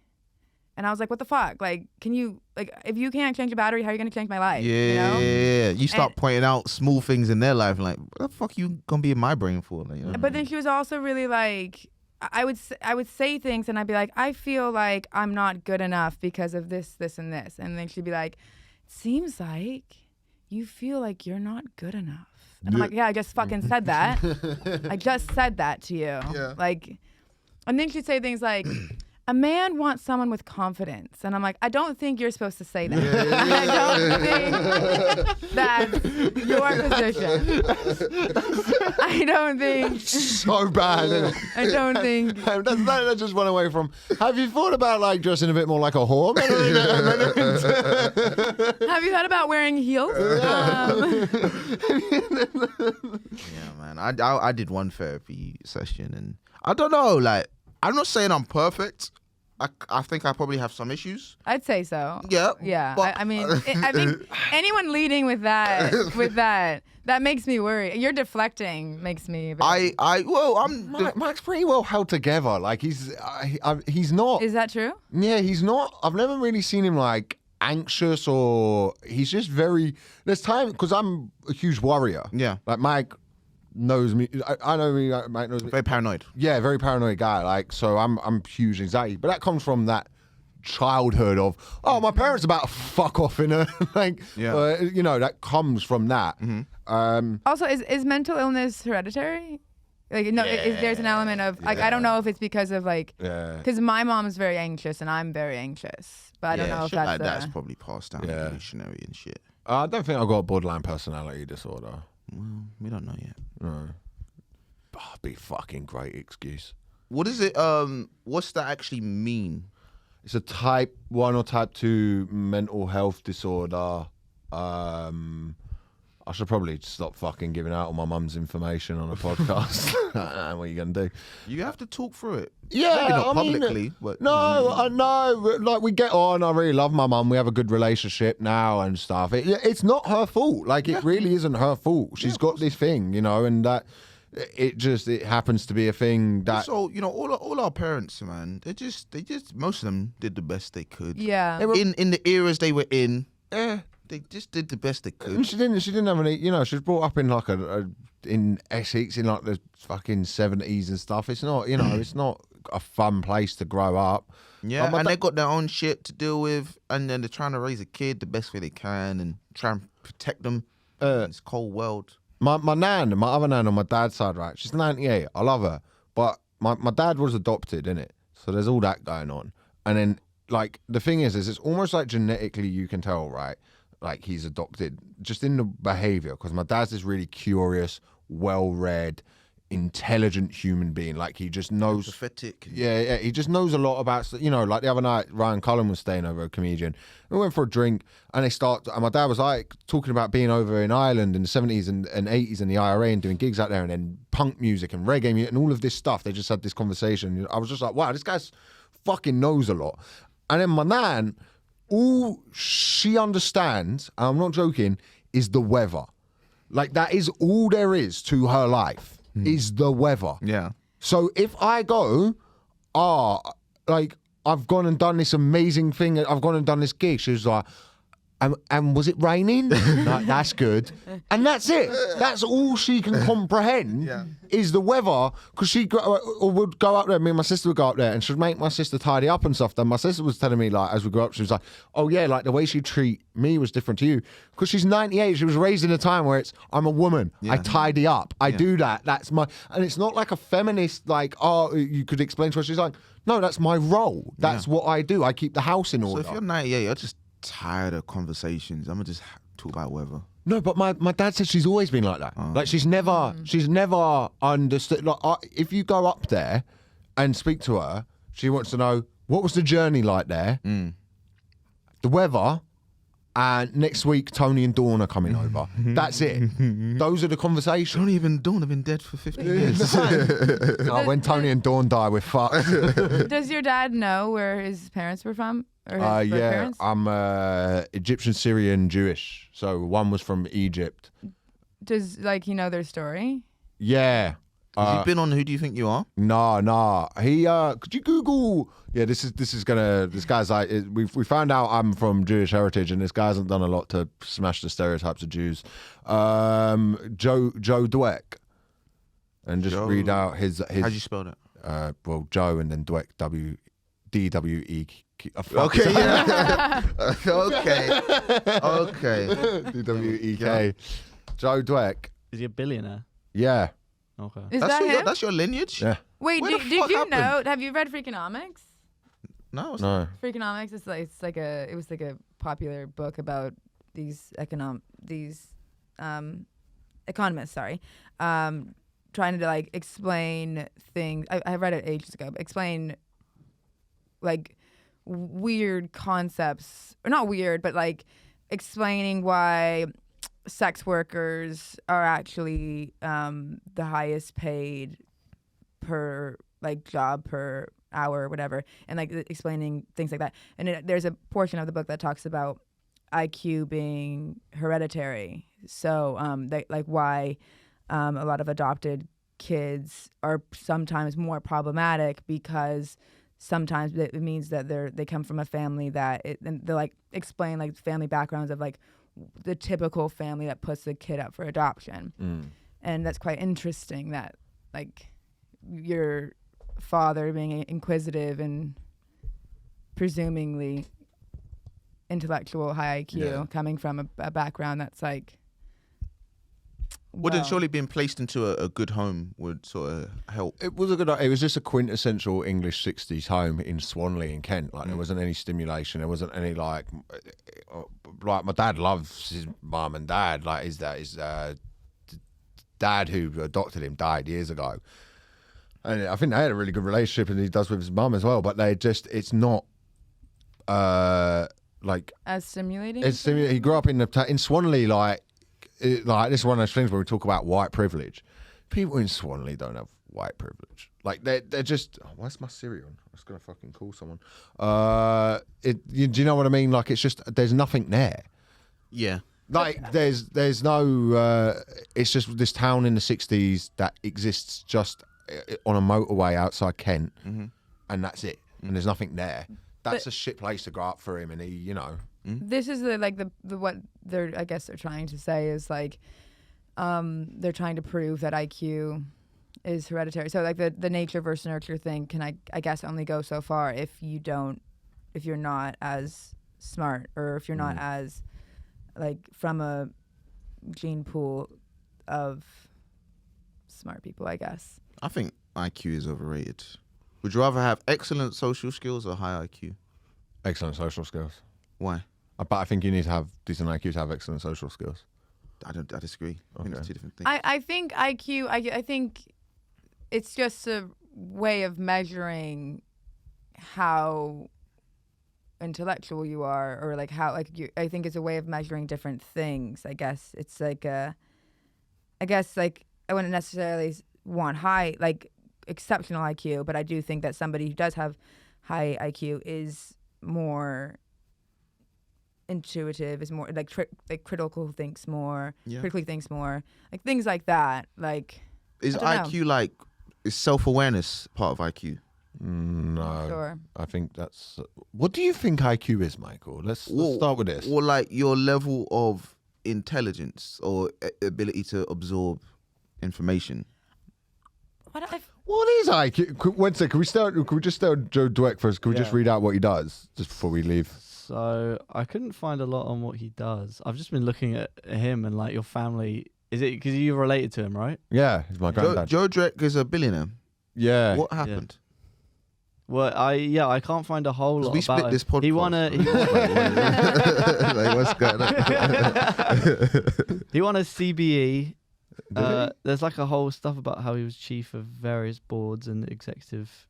And I was like, what the fuck? Like, can you, like, if you can't change the battery, how are you going to change my life? Yeah, you know? yeah. You start pointing out small things in their life, like, what the fuck you going to be in my brain for? Like, you know? But then she was also really like, I would say things and I'd be like, I feel like I'm not good enough because of this, this, and this. And then she'd be like, it seems like you feel like you're not good enough. And I'm like, yeah, I just fucking said that. I just said that to you. Yeah. Like, and then she'd say things like, a man wants someone with confidence. And I'm like, I don't think you're supposed to say that. I don't think that's your position. I don't think. So bad, isn't it? I don't think. That just went away from. Have you thought about like dressing a bit more like a whore? Have you thought about wearing heels? Yeah, man. I did one therapy session, and I don't know. Like, I'm not saying I'm perfect. I think I probably have some issues. I'd say so. Yeah. Yeah. But I mean, I think anyone leading with that makes me worry. You're deflecting makes me. Mike's pretty well held together. Like he's not. Is that true? Yeah, he's not. I've never really seen him like anxious or he's just very. There's time because I'm a huge worrier. Yeah. Like Mike knows me. I know me. Like, Mike knows me. Very paranoid. Yeah, very paranoid guy. Like, so I'm huge anxiety. But that comes from that childhood of, oh, my parents about to fuck off in a like. Yeah. You know, that comes from that. Mm-hmm. Also, is mental illness hereditary? Like, no, there's an element of like I don't know if it's because of like because my mom's very anxious and I'm very anxious, but I don't know if shit that's like that's probably passed down evolutionary and shit. I don't think I've got a borderline personality disorder. Well, we don't know yet. No. Oh, be fucking great excuse. What is it? What's that actually mean? It's a type 1 or type 2 mental health disorder. I should probably stop fucking giving out all my mum's information on a podcast. What are you gonna do? You have to talk through it. Yeah, maybe not publicly, but no, I know. Like we get on. I really love my mum. We have a good relationship now and stuff. It's not her fault. Like it really isn't her fault. She's got this thing, you know, and that it happens to be a thing that. So you know, all our parents, man, they just most of them did the best they could. Yeah. In the eras they were in. They just did the best they could. She didn't have any, you know, she was brought up in like in Essex in like the fucking 70s and stuff. It's not, you know, it's not a fun place to grow up. Yeah, and they got their own shit to deal with, and then they're trying to raise a kid the best way they can and try and protect them in this cold world. My other nan on my dad's side, right? She's 98. I love her, but my dad was adopted, innit? So there's all that going on, and then like the thing is it's almost like genetically you can tell, right? Like he's adopted just in the behavior because my dad's this really curious, well-read. intelligent human being. Like he just knows. Pathetic. Yeah, he just knows a lot about, like the other night, Ryan Cullen was staying over, a comedian. We went for a drink and my dad was like talking about being over in Ireland in the 70s and 80s and the IRA and doing gigs out there and then punk music and reggae music and all of this stuff. They just had this conversation. I was just like, wow, this guy's fucking knows a lot. And then my nan, all she understands, and I'm not joking, is the weather. Like that is all there is to her life. Is the weather. Yeah. So if I go, like I've gone and done this amazing thing, I've gone and done this gig, she was like, and was it raining? Like, that's good. And that's it. That's all she can comprehend is the weather. Because she would go up there, me and my sister would go up there and she'd make my sister tidy up and stuff. Then my sister was telling me, like, as we grew up, she was like, oh yeah, like the way she treat me was different to you. Because she's 98, she was raised in a time where I'm a woman. I tidy up. I do that. That's my, and it's not like a feminist, like, oh, you could explain to her. She's like, no, that's my role. That's what I do. I keep the house in order. So if you're 98, you're just tired of conversations. I'm gonna just talk about weather. No, but my dad said she's always been like that. Like she's never understood. Like if you go up there and speak to her, she wants to know what was the journey like there, the weather, and next week Tony and Dawn are coming over. That's it. Those are the conversations. Tony and Dawn have been dead for 50 years. Oh, when Tony and Dawn die, we're fucked. Does your dad know where his parents were from? Or his birth parents? I'm Egyptian, Syrian, Jewish. So one was from Egypt. Does he know their story? Yeah. Has he been on Who Do You Think You Are? Nah. He could you Google? Yeah, this guy's like we found out I'm from Jewish heritage, and this guy hasn't done a lot to smash the stereotypes of Jews. Joe Dweck, and just read out his. How do you spell that? Well, Joe and then Dweck, DWE. Okay, yeah. okay. DWEK. Joe Dweck. Is he a billionaire? Yeah. Okay. Is that him? That's your lineage? Yeah. Wait, Where the did fuck you happened? know? Have you read Freakonomics? No. No. Freakonomics is it was like a popular book about these economists, trying to like explain things. I read it ages ago. But explain like weird concepts, or not weird, but like explaining why sex workers are actually the highest paid per like job per hour or whatever, and like explaining things like that. And there's a portion of the book that talks about IQ being hereditary. So like why a lot of adopted kids are sometimes more problematic, because sometimes it means that they come from a family that and they like explain like family backgrounds of like the typical family that puts the kid up for adoption. And that's quite interesting that like your father being inquisitive and presumably intellectual, high IQ, coming from a background that's like, Wouldn't surely being placed into a good home would sort of help? It was just a quintessential English 60s home in Swanley in Kent. Like there wasn't any stimulation. There wasn't any like my dad loves his mum and dad. Like his dad who adopted him died years ago. And I think they had a really good relationship, and he does with his mum as well. But it's not like as stimulating. It's stimulating. He grew up in Swanley, like this is one of those things where we talk about white privilege. People in Swanley don't have white privilege. Like they're just. Oh, where's my cereal? I was gonna fucking call someone. Do you know what I mean? Like it's just there's nothing there. Yeah. Like there's no. It's just this town in the 60s that exists just on a motorway outside Kent, and that's it. And there's nothing there. That's a shit place to grow up for him, and he, This is the what they're trying to say is like, they're trying to prove that IQ is hereditary. So like the nature versus nurture thing can I guess only go so far if you're not as smart, or if you're not as like from a gene pool of smart people, I guess. I think IQ is overrated. Would you rather have excellent social skills or high IQ? Excellent social skills. Why? But I think you need to have decent IQ to have excellent social skills. I disagree. I think it's two different things. I think IQ. I think it's just a way of measuring how intellectual you are, or like how like you. I think it's a way of measuring different things. I guess it's like I wouldn't necessarily want high like exceptional IQ, but I do think that somebody who does have high IQ is more intuitive, is more like critical, thinks more, critically thinks more, like things like that. Like, is IQ like is self-awareness part of IQ? No, sure. I think that's. What do you think IQ is, Michael? Let's start with this. Or like your level of intelligence or ability to absorb information. What is IQ? One second, can we just start with Joe Dweck first? Can we just read out what he does just before we leave? So I couldn't find a lot on what he does. I've just been looking at him and like your family. Is it because you're related to him, right? Yeah, he's my granddad. Joe Dweck is a billionaire. Yeah. What happened? Well, I can't find a whole lot we about split this podcast. He won a like, what's going on? he won a CBE. There's like a whole stuff about how he was chief of various boards and executive.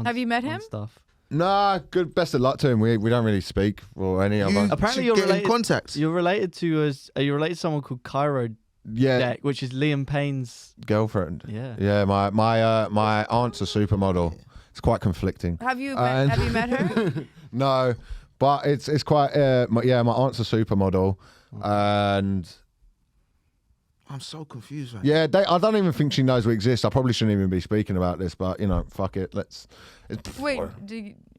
Have you met him? Stuff. Nah, good. Best of luck to him. We don't really speak or any other. Apparently, you're you're related. related. In contact. You're related to are you related to someone called Cairo Deck, which is Liam Payne's girlfriend. Yeah. Yeah, my aunt's a supermodel. It's quite conflicting. Have you met her? No, but it's quite. My aunt's a supermodel, and I'm so confused right I don't even think she knows we exist. I probably shouldn't even be speaking about this, but fuck it. Wait,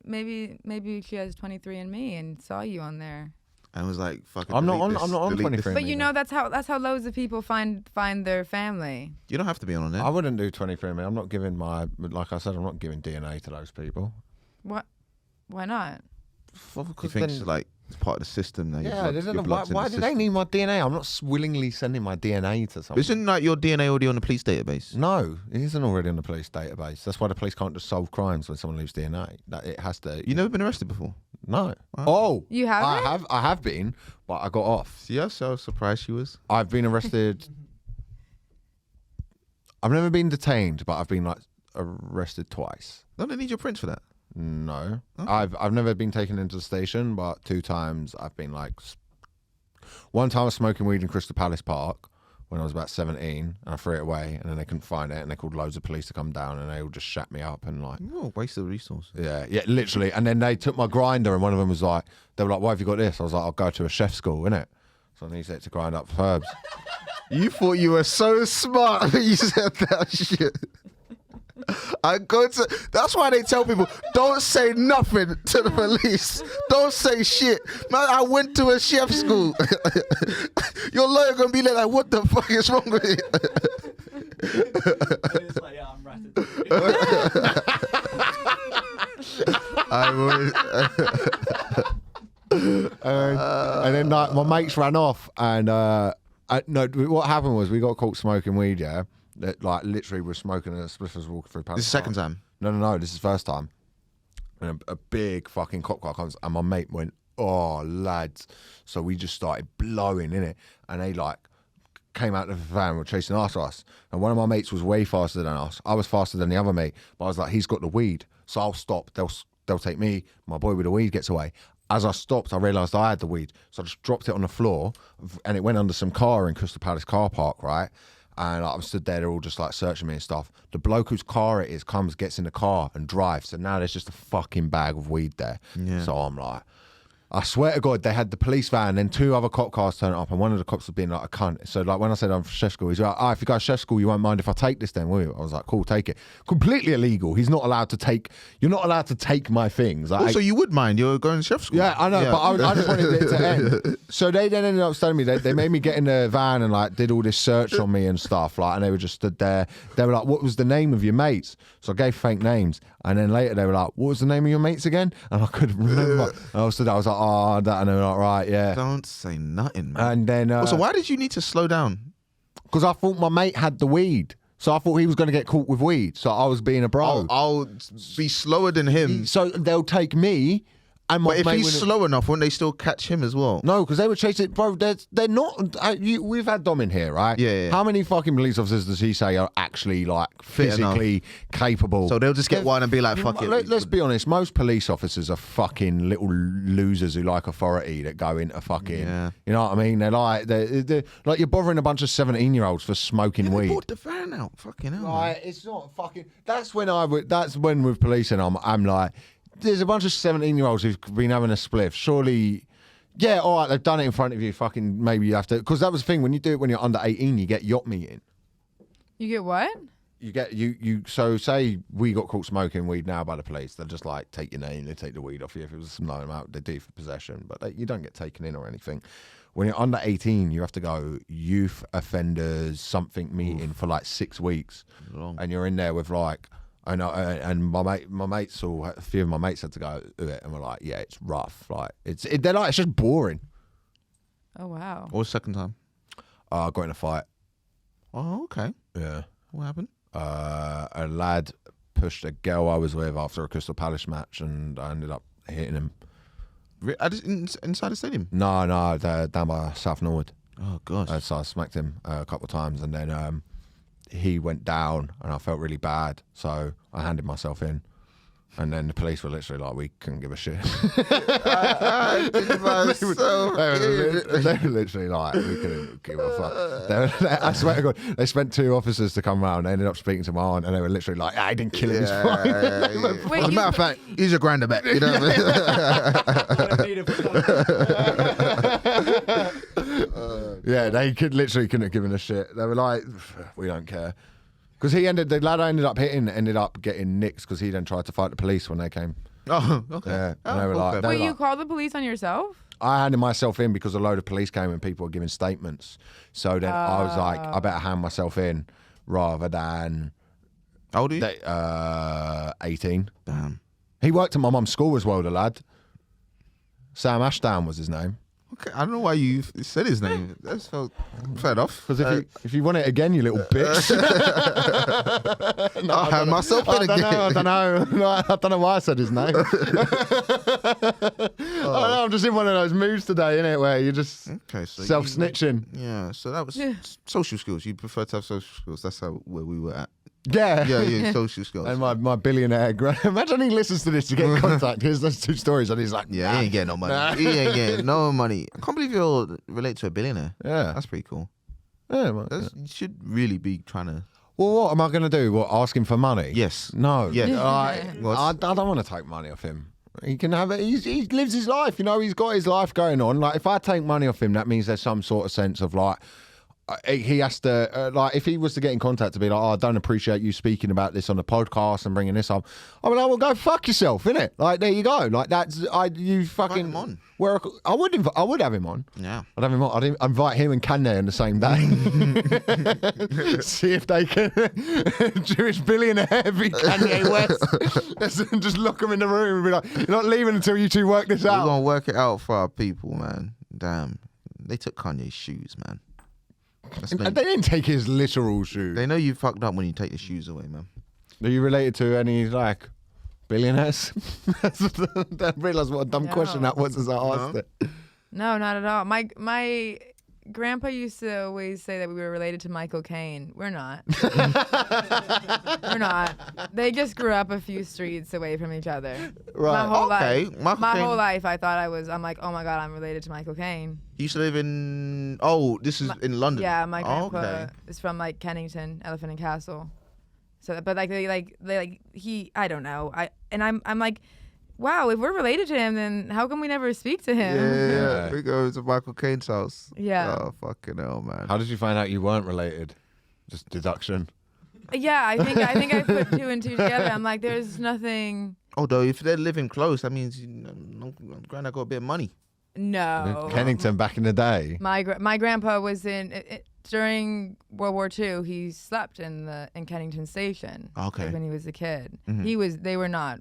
maybe she has 23andMe and saw you on there. And was like, "Fuck it." I'm not on 23andMe. But you know that's how loads of people find their family. You don't have to be on there. I wouldn't do 23andMe. I'm not giving like I said, I'm not giving DNA to those people. What? Why not? He thinks like it's part of the system now. Why do they need my DNA? I'm not willingly sending my DNA to someone. Isn't like your DNA already on the police database? No, it isn't already on the police database. That's why the police can't just solve crimes when someone leaves DNA. That it has to. You never been arrested before? No. Wow. Oh, you haven't? I have been, but I got off. See, I was so surprised she was. I've been arrested. I've never been detained, but I've been like arrested twice. Don't they need your prints for that? No, Okay. I've never been taken into the station, but 2 times I've been like. One time I was smoking weed in Crystal Palace Park when I was about 17, and I threw it away, and then they couldn't find it, and they called loads of police to come down, and they all just shat me up and like. Oh, waste of resources. Yeah, literally. And then they took my grinder, and one of them was like, they were like, "Why have you got this?" I was like, "I'll go to a chef school, innit?" So I used it to grind up herbs. You thought you were so smart when you said that shit. That's why they tell people, don't say nothing to the police. Don't say shit. Man, I went to a chef school. Your lawyer gonna be like, what the fuck is wrong with you? It's like, yeah, I'm ratted. And then like, my mates ran off, and no, what happened was we got caught smoking weed. Yeah, that like literally we're smoking and a spliff was walking through. This is the second time. No, this is the first time. And a big fucking cop car comes, and my mate went, "Oh, lads!" So we just started blowing in it, and they like came out of the van, were chasing after us. And one of my mates was way faster than us. I was faster than the other mate, but I was like, "He's got the weed, so I'll stop. They'll take me." My boy with the weed gets away. As I stopped, I realised I had the weed, so I just dropped it on the floor, and it went under some car in Crystal Palace car park, right? And I stood there, they're all just like searching me and stuff. The bloke whose car it is comes, gets in the car and drives. So now there's just a fucking bag of weed there. Yeah. So I'm like, I swear to God, they had the police van, then 2 other cop cars turn up, and one of the cops was being like a cunt. So like when I said I'm from chef school, he's like, if you go to chef school, you won't mind if I take this then, will you? I was like, cool, take it. Completely illegal. He's not allowed to take, you're not allowed to take my things. Like, Also, you would mind. You're going to chef school. yeah, I know, but I just wanted it to end. So they then ended up telling me, they made me get in the van and like did all this search on me and stuff, like, and they were just stood there. They were like, "What was the name of your mates?" So I gave fake names, and then later they were like, "What was the name of your mates again?" And I couldn't remember. And I was stood there, I was like, "Oh, that," and they were like, "Right, yeah." Don't say nothing, man. And then, So why did you need to slow down? because I thought my mate had the weed. So I thought he was going to get caught with weed. So I was being a bro. I'll be slower than him. So they'll take me, But if he's slow enough, wouldn't they still catch him as well? No, because they would chase it, bro. They're not. We've had Dom in here, right? Yeah. How many fucking police officers does he say are actually like physically capable? So they'll just get one and be like, "Fuck it." Let's be honest. Most police officers are fucking little losers who like authority that go into fucking. Yeah. You know what I mean? They're like you're bothering a bunch of 17-year-olds for smoking weed. They bought the van out. Fucking hell. Like, it's not fucking. That's when with policing, I'm like. There's a bunch of 17-year-olds who've been having a spliff. Surely, yeah, all right, they've done it in front of you. Fucking maybe you have to, because that was the thing. When you do it when you're under 18, you get yacht meeting. You get what? You get you. So say we got caught smoking weed now by the police, they'll just like take your name, they take the weed off you. If it was a low amount, they do for possession, but you don't get taken in or anything. When you're under 18, you have to go youth offenders something meeting for like 6 weeks, and you're in there with like. And my mates, a few of my mates had to go do it, and we're like, yeah, it's rough. Like it's just boring. Oh wow. What was the second time? I got in a fight. Oh, okay. Yeah. What happened? A lad pushed a girl I was with after a Crystal Palace match, and I ended up hitting him. Inside the stadium? No, down by South Norwood. Oh gosh. So I smacked him a couple of times, and then he went down, and I felt really bad, so I handed myself in. And then the police were literally like, we couldn't give a shit. They were literally like, we couldn't give a fuck. I swear to God, they spent 2 officers to come round. They ended up speaking to my aunt, and they were literally like, I didn't kill him. He's fine. Wait, As a matter of fact, he's a grand back. You know what I mean? Yeah, they couldn't have given a shit. They were like, we don't care. Because the lad I ended up getting nicked because he then tried to fight the police when they came. Oh, okay. Yeah, and they were like, wait, you called the police on yourself? I handed myself in because a load of police came and people were giving statements. So then I was like, I better hand myself in rather than. How old are you? 18. Damn. He worked at my mum's school as well, the lad. Sam Ashdown was his name. Okay, I don't know why you said his name. That's fair enough. Because if you want it again, you little bitch. I'll hand myself in again. I don't know. I don't know why I said his name. I'm just in one of those moods today, innit, where you're just self-snitching. Yeah, so that was social skills. You prefer to have social skills. That's where we were at. Yeah, social skills. And my billionaire imagine he listens to this to get in contact. Here's those 2 stories, and he's like, he ain't getting no money. He ain't getting no money. I can't believe you're related to a billionaire. Yeah, that's pretty cool. Yeah, you should really be trying to. Well, what am I going to do? What, ask him for money? Yes. No. Yeah. I don't want to take money off him. He can have it. He lives his life. You know, he's got his life going on. Like, if I take money off him, that means there's some sort of sense of like. He has to like if he was to get in contact to be like, I don't appreciate you speaking about this on the podcast and bringing this up. I mean, I will go fuck yourself, innit? Like, there you go. Like, you fucking him on. Where I would have him on. Yeah, I'd have him on. I'd invite him and Kanye on the same day. See if they can Jewish billionaire beat Kanye West. Just lock him in the room and be like, you're not leaving until you 2 work this out. We're gonna work it out for our people, man. Damn, they took Kanye's shoes, man. They didn't take his literal shoes. They know you fucked up when you take the shoes away, man. Are you related to any like billionaires? I didn't realise what a dumb question that was as I asked it. No, not at all. My grandpa used to always say that we were related to Michael Caine. We're not. We're not. They just grew up a few streets away from each other. Right. My whole Okay. life. My whole life, I thought I'm like, oh my God, I'm related to Michael Caine. He used to live in. This is in London. Yeah, my grandpa is from like Kennington, Elephant and Castle. So, but like I don't know. I'm like, wow, if we're related to him, then how come we never speak to him? Yeah. We go to Michael Caine's house. Yeah. Oh, fucking hell, man. How did you find out you weren't related? Just deduction. Yeah, I think I put 2 and 2 together. I'm like, there's nothing. Although if they're living close, that means Granddad got a bit of money. No. Kennington back in the day. My grandpa was during World War II. He slept in Kennington Station. Okay. Like when he was a kid. Mm-hmm. They were not.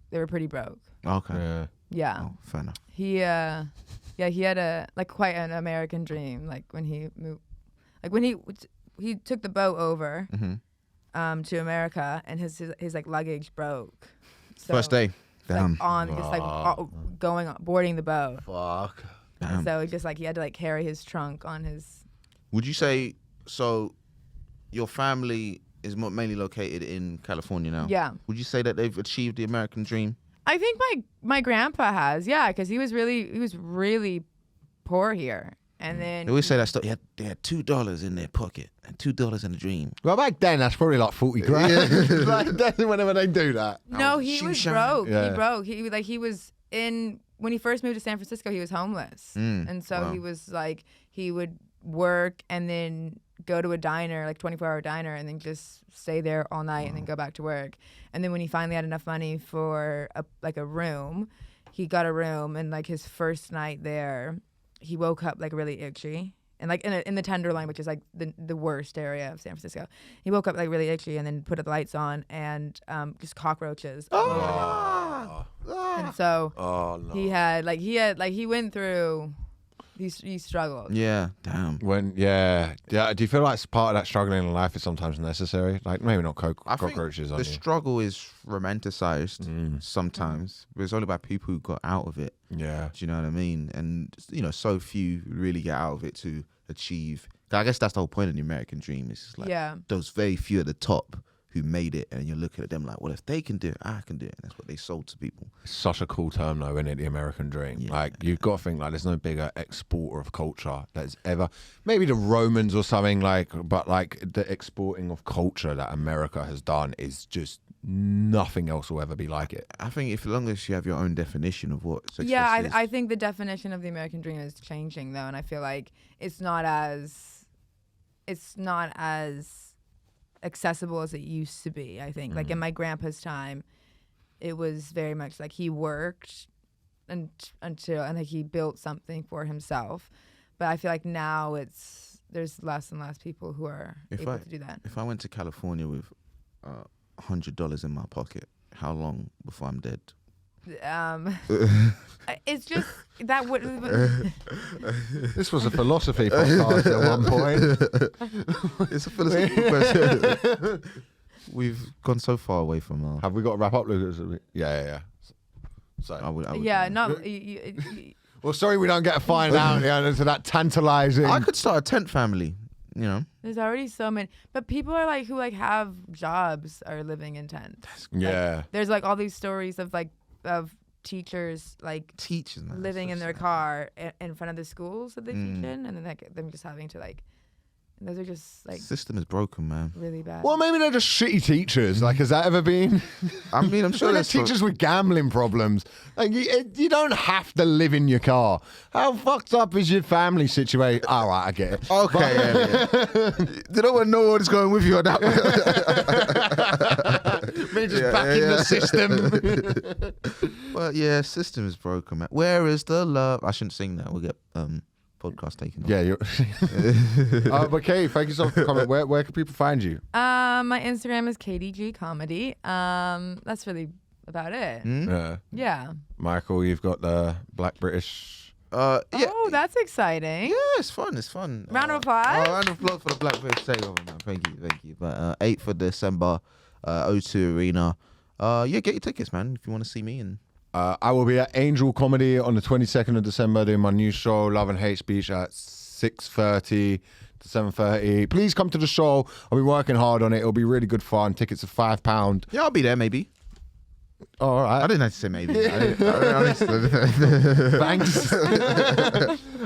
They were pretty broke. Okay. Yeah. Oh, fair enough. He had quite an American dream. Like when he moved, like when he took the boat over to America, and his like luggage broke. So, First day. Damn. like on just like boarding the boat. Fuck. Damn. So just like he had to like carry his trunk on his. Would you say so? Your family is mainly located in California now. Yeah. Would you say that they've achieved the American dream? I think my grandpa has, yeah, because he was really poor here, and then They always say that stuff. They had $2 in their pocket and $2 in a dream. Well, back then that's probably like 40 grand. Like that's whenever they do that. no, he was shoeshine. broke. Yeah. He broke. He was in when he first moved to San Francisco. He was homeless, and so wow. he was like he would work and then go to a diner, like 24-hour diner, and then just stay there all night and then go back to work. And then when he finally had enough money for a room, he got a room. And like his first night there, he woke up like really itchy. And like in the Tenderloin, which is like the worst area of San Francisco, he woke up like really itchy and then put the lights on and just cockroaches. all over him. And so no. he went through. He struggled. Yeah, damn. Yeah. Do you feel like part of that struggling in life is sometimes necessary? Like maybe not I think cockroaches on the you. struggle is romanticized sometimes, but it's all about people who got out of it. Yeah. Do you know what I mean? And so few really get out of it to achieve. I guess that's the whole point of the American dream. It's just like those very few at the top who made it, and you're looking at them like, well, if they can do it, I can do it. And that's what they sold to people. It's such a cool term though, isn't it? The American dream. Yeah. Like you've got to think like there's no bigger exporter of culture that's ever. Maybe the Romans or something but like the exporting of culture that America has done is just nothing else will ever be like it. I think as long as you have your own definition of what success is. I think the definition of the American dream is changing though, and I feel like it's not as accessible as it used to be. I think like in my grandpa's time, it was very much like he worked until like he built something for himself. But I feel like now there's less and less people who are able to do that. If I went to California with $100 in my pocket, how long before I'm dead? It's just that would. This was a philosophy podcast at one point. It's a philosophical question. We've gone so far away from. Have we got to wrap up, Lucas? Yeah. So I would, not. well, sorry we don't get to find out into that tantalizing. I could start a tent family. There's already so many, but people are like who like have jobs are living in tents. Yeah. Like, there's like all these stories of teachers like teachers, man, living so in their sad. car in front of the schools that they teach in, and then like them just having to like. Those are just like System is broken, man. really bad. Well, maybe they're just shitty teachers. Like, has that ever been? I mean, I'm sure They're there's teachers with gambling problems. Like, you don't have to live in your car. How fucked up is your family situation? All right, I get it. Okay, yeah. You don't want to know what's going with you on that one. Me just back in the system. But yeah, system is broken, man. Where is the love? I shouldn't sing that. We'll get podcast taken off. Yeah, you're. But Kate, thank you so much for coming. Where can people find you? My Instagram is KDG Comedy. That's really about it. Yeah. Michael, you've got the Black British. Yeah. Oh, that's exciting. Yeah, it's fun. It's fun. Round of applause. Round of applause for the Black British Takeover, man. Thank you. But 8th of December, O2 Arena. Get your tickets, man, if you want to see me. And I will be at Angel Comedy on the 22nd of December doing my new show, Love and Hate Speech, at 6:30 to 7:30. Please come to the show. I'll be working hard on it. It'll be really good fun. Tickets are £5. yeah, I'll be there maybe. Oh, all right. I didn't have to say maybe. Thanks.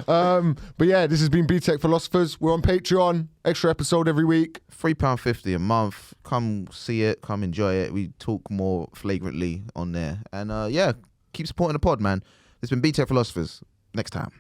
But yeah, this has been BTech Philosophers. We're on Patreon. Extra episode every week. £3.50 a month. Come see it. Come enjoy it. We talk more flagrantly on there. And keep supporting the pod, man. It's been BTech Philosophers. Next time.